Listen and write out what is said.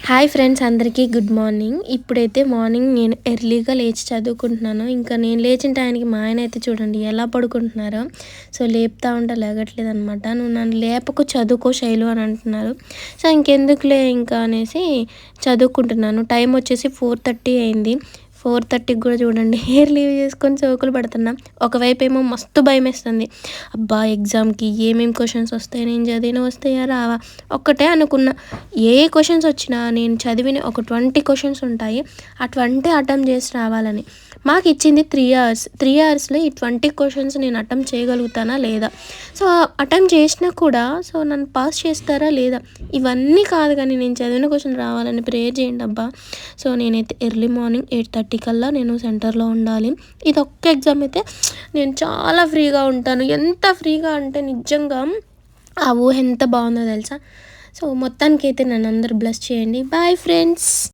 Hi friends, అందరికీ good morning. ఇప్పుడైతే morning నేను ఎర్లీగా లేచి చదువుకుంటున్నాను. ఇంకా నేను లేచిన టైంకి మా ఆయన అయితే చూడండి ఎలా పడుకుంటున్నారో. సో లేపుతా ఉంటే లేగట్లేదనమాట. నువ్వు నన్ను లేపకు, చదువుకో శైలు అని అంటున్నారు. సో ఇంకెందుకులే ఇంకా అనేసి చదువుకుంటున్నాను. టైం వచ్చేసి 4:30 అయింది. 4:30కి కూడా చూడండి హెయిర్ లీవ్ చేసుకొని సోకులు పడుతున్నా. ఒకవైపు ఏమో మస్తు భయమేస్తుంది. అబ్బా, ఎగ్జామ్కి ఏమేమి క్వశ్చన్స్ వస్తాయి, నేను చదివిన వస్తాయా రావా ఒక్కటే అనుకున్నా. ఏ క్వశ్చన్స్ వచ్చినా నేను చదివిన ఒక 20 క్వశ్చన్స్ ఉంటాయి. ఆ 20 అటెంప్ట్ చేసి రావాలని. మాకు ఇచ్చింది 3 అవర్స్. 3 అవర్స్లో ఈ 20 క్వశ్చన్స్ నేను అటెంప్ట్ చేయగలుగుతానా లేదా? సో అటెంప్ట్ చేసినా కూడా సో నన్ను పాస్ చేస్తారా లేదా? ఇవన్నీ కాదు కానీ నేను చదివిన క్వశ్చన్ రావాలని ప్రేయర్ చేయండి అబ్బా. సో నేనైతే ఎర్లీ మార్నింగ్ 8:30 కల్లా నేను సెంటర్లో ఉండాలి. ఇది ఒక్క ఎగ్జామ్ అయితే నేను చాలా ఫ్రీగా ఉంటాను. ఎంత ఫ్రీగా అంటే నిజంగా ఆ ఊహ ఎంత బాగుందో తెలుసా. సో మొత్తానికైతే నన్ను అందరూ బ్లెస్ చేయండి. Bye friends.